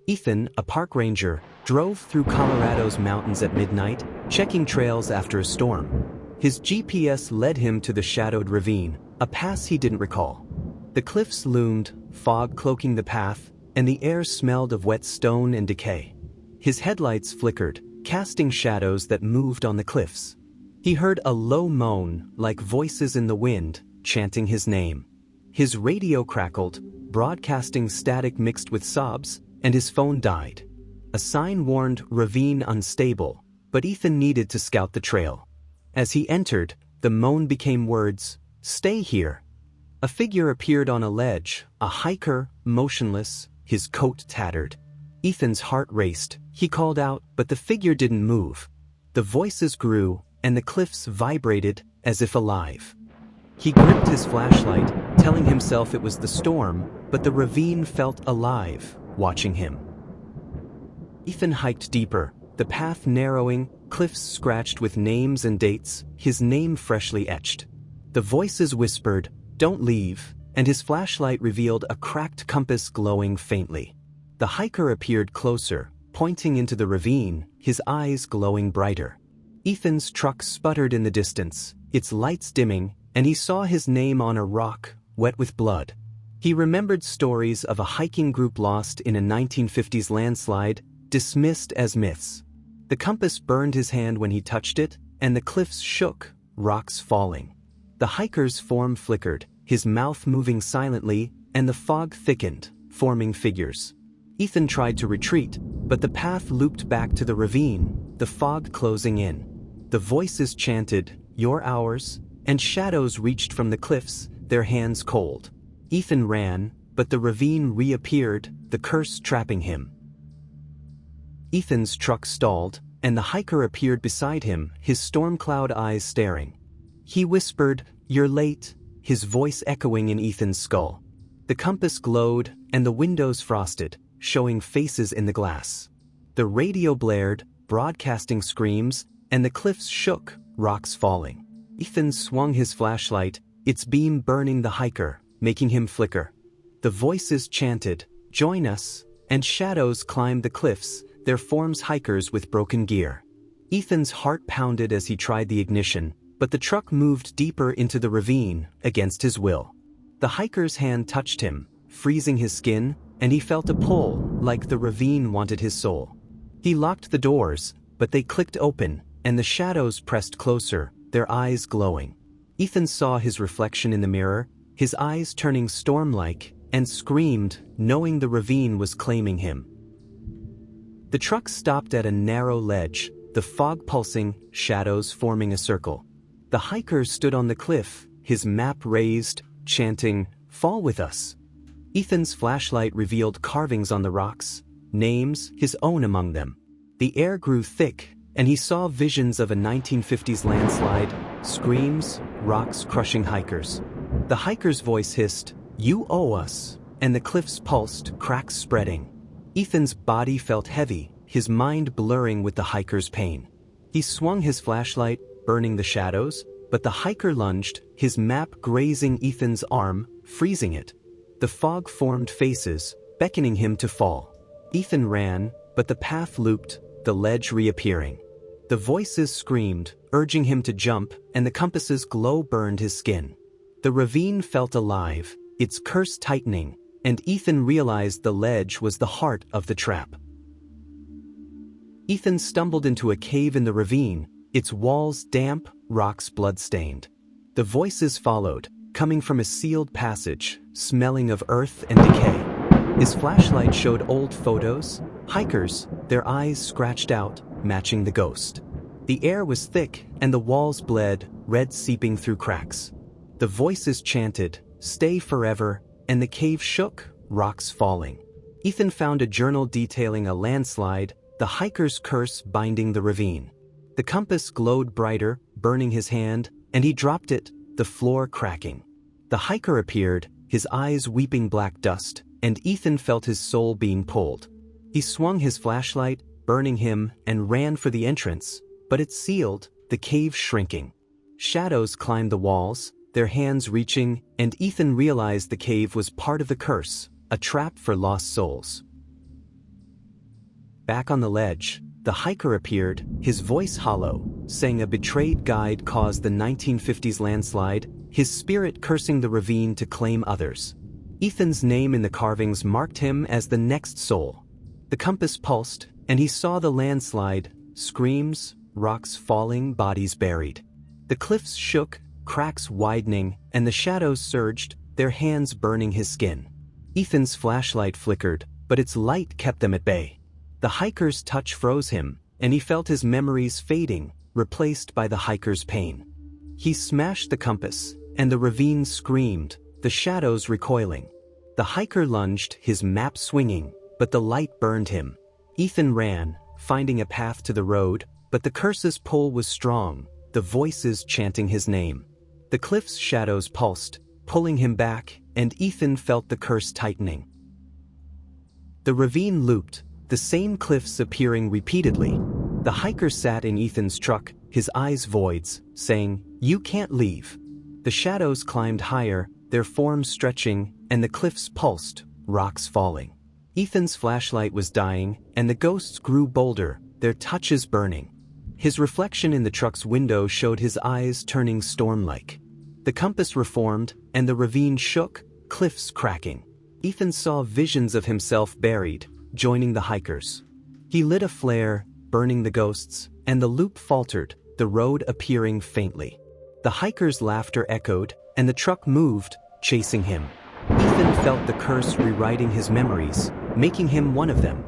Ethan, a park ranger, drove through Colorado's mountains at midnight, checking trails after a storm. His GPS led him to the shadowed ravine, a pass he didn't recall. The cliffs loomed, fog cloaking the path, and the air smelled of wet stone and decay. His headlights flickered, casting shadows that moved on the cliffs. He heard a low moan, like voices in the wind, chanting his name. His radio crackled, broadcasting static mixed with sobs, and his phone died. A sign warned Ravine unstable, but Ethan needed to scout the trail. As he entered, the moan became words, "Stay here." A figure appeared on a ledge, a hiker, motionless, his coat tattered. Ethan's heart raced. He called out, but the figure didn't move. The voices grew, and the cliffs vibrated as if alive. He gripped his flashlight, telling himself it was the storm, but the ravine felt alive, watching him. Ethan hiked deeper, the path narrowing, cliffs scratched with names and dates, his name freshly etched. The voices whispered, "Don't leave," and his flashlight revealed a cracked compass glowing faintly. The hiker appeared closer, pointing into the ravine, his eyes glowing brighter. Ethan's truck sputtered in the distance, its lights dimming, and he saw his name on a rock, wet with blood. He remembered stories of a hiking group lost in a 1950s landslide, dismissed as myths. The compass burned his hand when he touched it, and the cliffs shook, rocks falling. The hiker's form flickered, his mouth moving silently, and the fog thickened, forming figures. Ethan tried to retreat, but the path looped back to the ravine, the fog closing in. The voices chanted, "You're ours," and shadows reached from the cliffs, their hands cold. Ethan ran, but the ravine reappeared, the curse trapping him. Ethan's truck stalled, and the hiker appeared beside him, his storm cloud eyes staring. He whispered, "You're late," his voice echoing in Ethan's skull. The compass glowed, and the windows frosted, showing faces in the glass. The radio blared, broadcasting screams, and the cliffs shook, rocks falling. Ethan swung his flashlight, its beam burning the hiker, making him flicker. The voices chanted, "Join us," and shadows climbed the cliffs, their forms hikers with broken gear. Ethan's heart pounded as he tried the ignition, but the truck moved deeper into the ravine, against his will. The hiker's hand touched him, freezing his skin, and he felt a pull, like the ravine wanted his soul. He locked the doors, but they clicked open, and the shadows pressed closer, their eyes glowing. Ethan saw his reflection in the mirror, his eyes turning storm-like, and screamed, knowing the ravine was claiming him. The truck stopped at a narrow ledge, the fog pulsing, shadows forming a circle. The hiker stood on the cliff, his map raised, chanting, "Fall with us." Ethan's flashlight revealed carvings on the rocks, names, his own among them. The air grew thick, and he saw visions of a 1950s landslide, screams, rocks crushing hikers. The hiker's voice hissed, "You owe us," and the cliffs pulsed, cracks spreading. Ethan's body felt heavy, his mind blurring with the hiker's pain. He swung his flashlight, burning the shadows, but the hiker lunged, his map grazing Ethan's arm, freezing it. The fog formed faces, beckoning him to fall. Ethan ran, but the path looped, the ledge reappearing. The voices screamed, urging him to jump, and the compass's glow burned his skin. The ravine felt alive, its curse tightening, and Ethan realized the ledge was the heart of the trap. Ethan stumbled into a cave in the ravine, its walls damp, rocks blood-stained. The voices followed, coming from a sealed passage, smelling of earth and decay. His flashlight showed old photos, hikers, their eyes scratched out, matching the ghost. The air was thick, and the walls bled, red seeping through cracks. The voices chanted, "Stay forever," and the cave shook, rocks falling. Ethan found a journal detailing a landslide, the hiker's curse binding the ravine. The compass glowed brighter, burning his hand, and he dropped it, the floor cracking. The hiker appeared, his eyes weeping black dust, and Ethan felt his soul being pulled. He swung his flashlight, burning him, and ran for the entrance, but it sealed, the cave shrinking. Shadows climbed the walls, their hands reaching, and Ethan realized the cave was part of the curse, a trap for lost souls. Back on the ledge, the hiker appeared, his voice hollow, saying a betrayed guide caused the 1950s landslide, his spirit cursing the ravine to claim others. Ethan's name in the carvings marked him as the next soul. The compass pulsed, and he saw the landslide, screams, rocks falling, bodies buried. The cliffs shook, cracks widening, and the shadows surged, their hands burning his skin. Ethan's flashlight flickered, but its light kept them at bay. The hiker's touch froze him, and he felt his memories fading, replaced by the hiker's pain. He smashed the compass, and the ravine screamed, the shadows recoiling. The hiker lunged, his map swinging, but the light burned him. Ethan ran, finding a path to the road, but the curse's pull was strong, the voices chanting his name. The cliff's shadows pulsed, pulling him back, and Ethan felt the curse tightening. The ravine looped, the same cliffs appearing repeatedly. The hiker sat in Ethan's truck, his eyes voids, saying, "You can't leave." The shadows climbed higher, their forms stretching, and the cliffs pulsed, rocks falling. Ethan's flashlight was dying, and the ghosts grew bolder, their touches burning. His reflection in the truck's window showed his eyes turning storm-like. The compass reformed, and the ravine shook, cliffs cracking. Ethan saw visions of himself buried, joining the hikers. He lit a flare, burning the ghosts, and the loop faltered, the road appearing faintly. The hikers' laughter echoed, and the truck moved, chasing him. Ethan felt the curse rewriting his memories, making him one of them.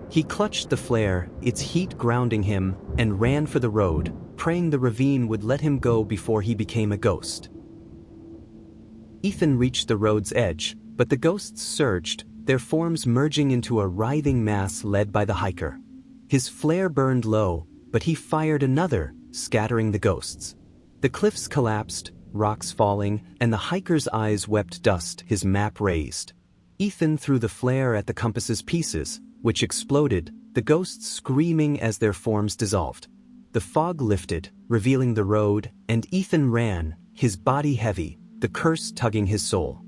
He clutched the flare, its heat grounding him, and ran for the road, praying the ravine would let him go before he became a ghost. Ethan reached the road's edge, but the ghosts surged, their forms merging into a writhing mass led by the hiker. His flare burned low, but he fired another, scattering the ghosts. The cliffs collapsed, rocks falling, and the hiker's eyes wept dust, his map raised. Ethan threw the flare at the compass's pieces, which exploded, the ghosts screaming as their forms dissolved. The fog lifted, revealing the road, and Ethan ran, his body heavy, the curse tugging his soul.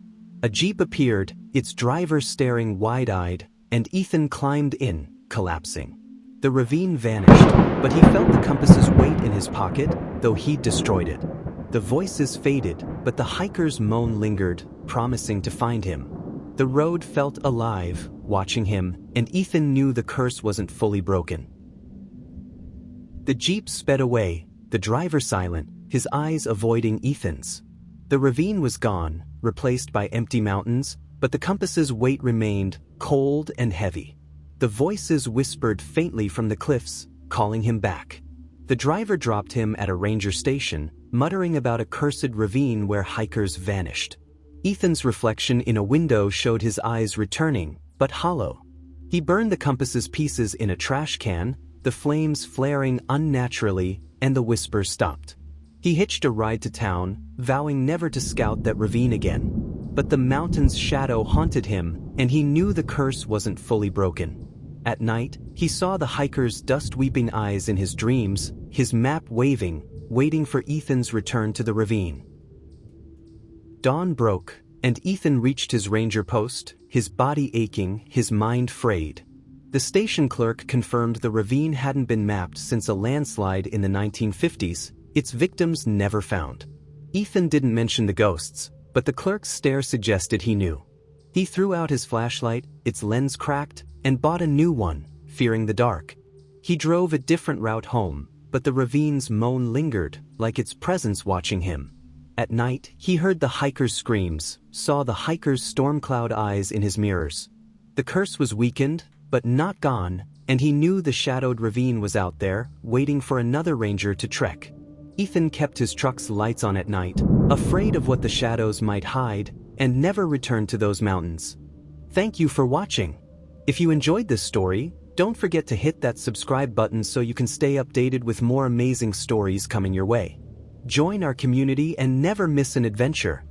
A jeep appeared, its driver staring wide-eyed, and Ethan climbed in, collapsing. The ravine vanished, but he felt the compass's weight in his pocket, though he'd destroyed it. The voices faded, but the hiker's moan lingered, promising to find him. The road felt alive, watching him, and Ethan knew the curse wasn't fully broken. The jeep sped away, the driver silent, his eyes avoiding Ethan's. The ravine was gone, replaced by empty mountains, but the compass's weight remained, cold and heavy. The voices whispered faintly from the cliffs, calling him back. The driver dropped him at a ranger station, muttering about a cursed ravine where hikers vanished. Ethan's reflection in a window showed his eyes returning, but hollow. He burned the compass's pieces in a trash can, the flames flaring unnaturally, and the whispers stopped. He hitched a ride to town, vowing never to scout that ravine again. But the mountain's shadow haunted him, and he knew the curse wasn't fully broken. At night, he saw the hiker's dust-weeping eyes in his dreams, his map waving, waiting for Ethan's return to the ravine. Dawn broke, and Ethan reached his ranger post, his body aching, his mind frayed. The station clerk confirmed the ravine hadn't been mapped since a landslide in the 1950s, its victims never found. Ethan didn't mention the ghosts, but the clerk's stare suggested he knew. He threw out his flashlight, its lens cracked, and bought a new one, fearing the dark. He drove a different route home, but the ravine's moan lingered, like its presence watching him. At night, he heard the hiker's screams, saw the hiker's storm cloud eyes in his mirrors. The curse was weakened, but not gone, and he knew the shadowed ravine was out there, waiting for another ranger to trek. Ethan kept his truck's lights on at night, afraid of what the shadows might hide, and never returned to those mountains. Thank you for watching. If you enjoyed this story, don't forget to hit that subscribe button so you can stay updated with more amazing stories coming your way. Join our community and never miss an adventure.